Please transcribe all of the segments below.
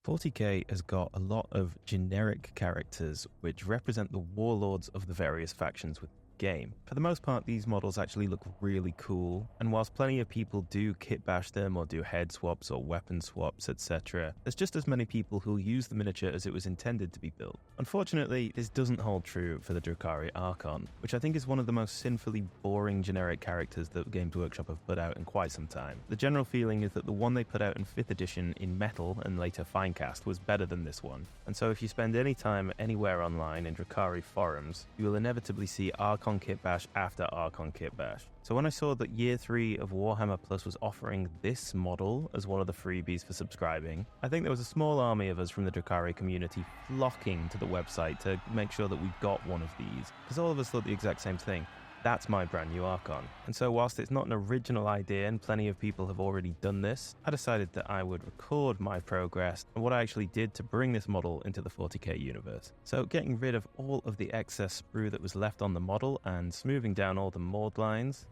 40k has got a lot of generic characters which represent the warlords of the various factions within the game. For the most part, these models actually look really cool, and whilst plenty of people do kitbash them or do head swaps or weapon swaps, etc., there's just as many people who'll use the miniature as it was intended to be built. Unfortunately, this doesn't hold true for the Drukhari Archon, which I think is one of the most sinfully boring generic characters that Games Workshop have put out in quite some time. The general feeling is that the one they put out in 5th edition in Metal and later Finecast was better than this one, and so if you spend any time anywhere online in Drukhari forums, you will inevitably see Archon kitbash after Archon kitbash. So when I saw that Year 3 of Warhammer Plus was offering this model as one of the freebies for subscribing, I think there was a small army of us from the Drukhari community flocking to the website to make sure that we got one of these, because all of us thought the exact same thing. That's my brand new Archon. And so whilst it's not an original idea and plenty of people have already done this, I decided that I would record my progress and what I actually did to bring this model into the 40k universe. So getting rid of all of the excess sprue that was left on the model and smoothing down all the maud lines,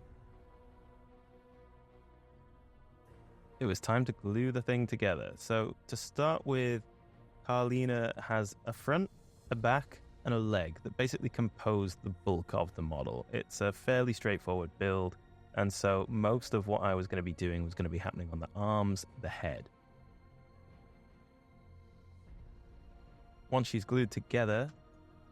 it was time to glue the thing together. So to start with, Karlina has a front, a back, and a leg that basically compose the bulk of the model. It's a fairly straightforward build, and so most of what I was going to be doing was going to be happening on the arms, the head. Once she's glued together,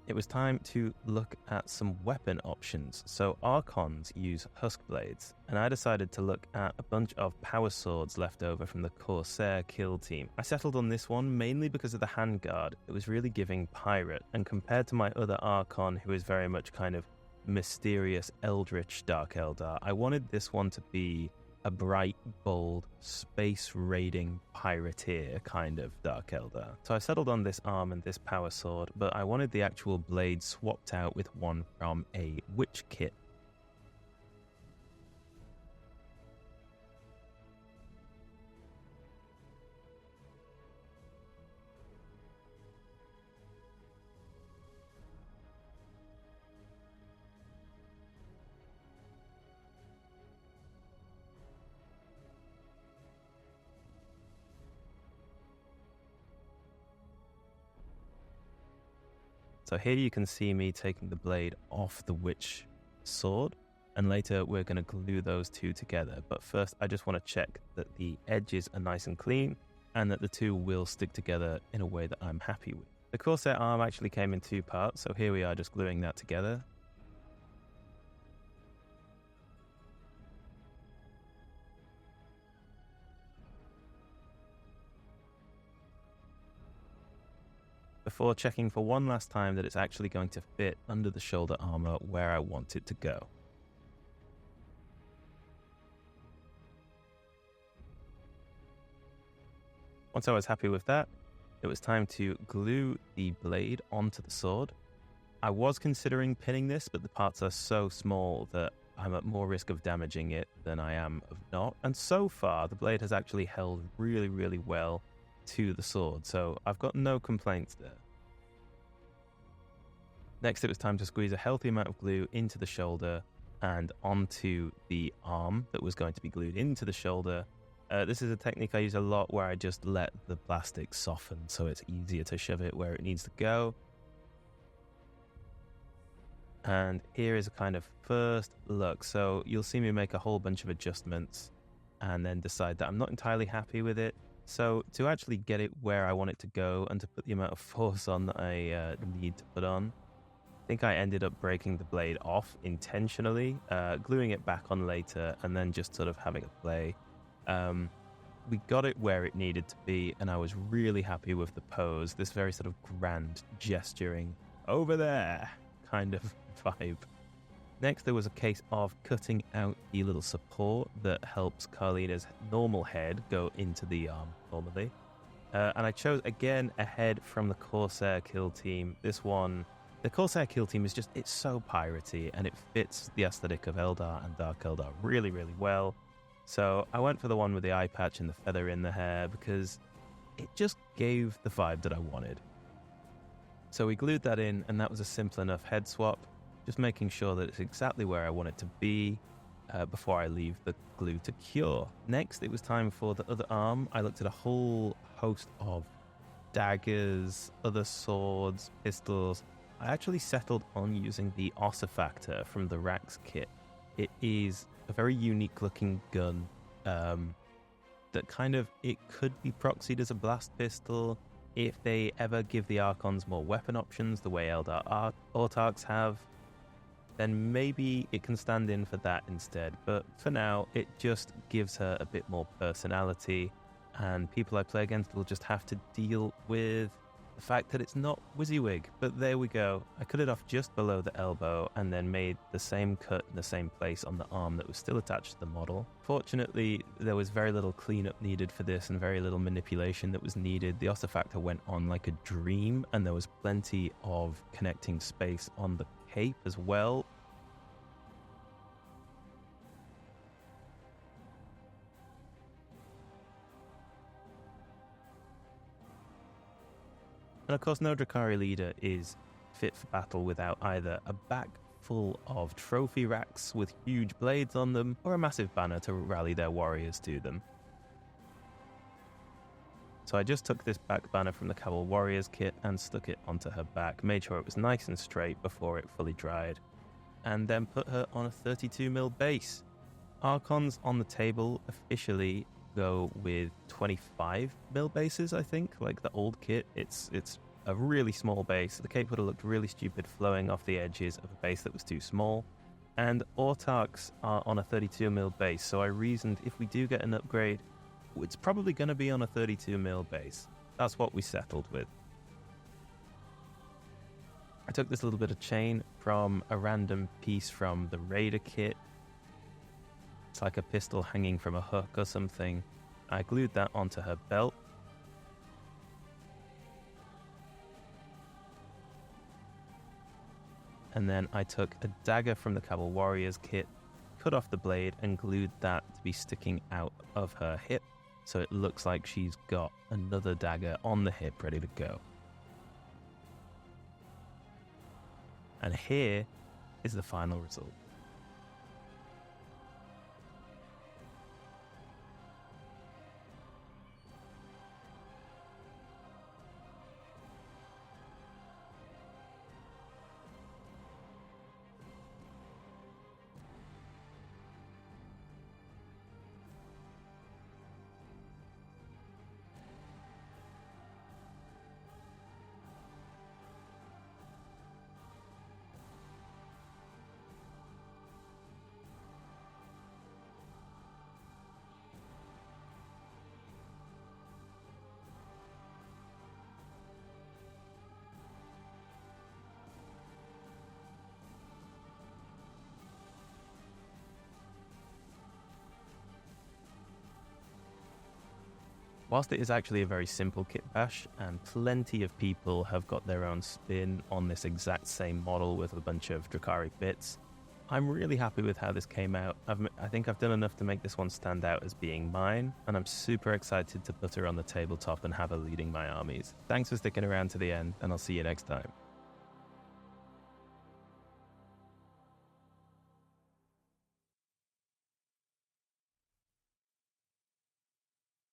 it was time to look at some weapon options. So Archons use husk blades, and I decided to look at a bunch of power swords left over from the Corsair kill team. I settled on this one mainly because of the handguard. It was really giving pirate, and compared to my other Archon, who is very much kind of mysterious eldritch Dark Eldar, I wanted this one to be a bright, bold, space-raiding pirateer kind of Dark Eldar. So I settled on this arm and this power sword, but I wanted the actual blade swapped out with one from a witch kit. So here you can see me taking the blade off the witch sword, and later we're going to glue those two together. But first I just want to check that the edges are nice and clean, and that the two will stick together in a way that I'm happy with. The Corsair arm actually came in 2 parts, so here we are just gluing that together. Before checking for one last time that it's actually going to fit under the shoulder armor where I want it to go. Once I was happy with that, it was time to glue the blade onto the sword. I was considering pinning this, but the parts are so small that I'm at more risk of damaging it than I am of not. And so far, the blade has actually held really, really well to the sword, so I've got no complaints there. Next, it was time to squeeze a healthy amount of glue into the shoulder and onto the arm that was going to be glued into the shoulder. This is a technique I use a lot where I just let the plastic soften so it's easier to shove it where it needs to go. And here is a kind of first look. So you'll see me make a whole bunch of adjustments and then decide that I'm not entirely happy with it. So to actually get it where I want it to go and to put the amount of force on that I need to put on, I think I ended up breaking the blade off intentionally, gluing it back on later, and then just sort of having a play. We got it where it needed to be, and I was really happy with the pose, this very sort of grand gesturing, over there kind of vibe. Next, there was a case of cutting out the little support that helps Karlina's normal head go into the arm normally. And I chose, again, a head from the Corsair kill team. This one, the Corsair kill team is just, it's so piratey, and it fits the aesthetic of Eldar and Dark Eldar really, really well. So I went for the one with the eye patch and the feather in the hair because it just gave the vibe that I wanted. So we glued that in, and that was a simple enough head swap. Just making sure that it's exactly where I want it to be before I leave the glue to cure. Next, it was time for the other arm. I looked at a whole host of daggers, other swords, pistols, I actually settled on using the Ossifactor from the Rax kit. It is a very unique looking gun that it could be proxied as a blast pistol if they ever give the Archons more weapon options the way Eldar Autarchs have. Then maybe it can stand in for that instead. But for now, it just gives her a bit more personality, and people I play against will just have to deal with the fact that it's not WYSIWYG. But there we go. I cut it off just below the elbow and then made the same cut in the same place on the arm that was still attached to the model. Fortunately, there was very little cleanup needed for this and very little manipulation that was needed. The Ossifactor went on like a dream, and there was plenty of connecting space on the cape as well. And of course, no Drukhari leader is fit for battle without either a back full of trophy racks with huge blades on them, or a massive banner to rally their warriors to them. So I just took this back banner from the Cabal Warriors kit and stuck it onto her back, made sure it was nice and straight before it fully dried, and then put her on a 32mm base. Archons on the table officially go with 25mm bases, I think, like the old kit. It's a really small base. The cape would have looked really stupid flowing off the edges of a base that was too small. And Autarchs are on a 32mm base, so I reasoned if we do get an upgrade, it's probably going to be on a 32mm base. That's what we settled with. I took this little bit of chain from a random piece from the Raider kit. It's like a pistol hanging from a hook or something. I glued that onto her belt. And then I took a dagger from the Cabal Warriors kit, cut off the blade, and glued that to be sticking out of her hip, so it looks like she's got another dagger on the hip ready to go. And here is the final result. Whilst it is actually a very simple kitbash, and plenty of people have got their own spin on this exact same model with a bunch of Drukhari bits, I'm really happy with how this came out. I think I've done enough to make this one stand out as being mine, and I'm super excited to put her on the tabletop and have her leading my armies. Thanks for sticking around to the end, and I'll see you next time.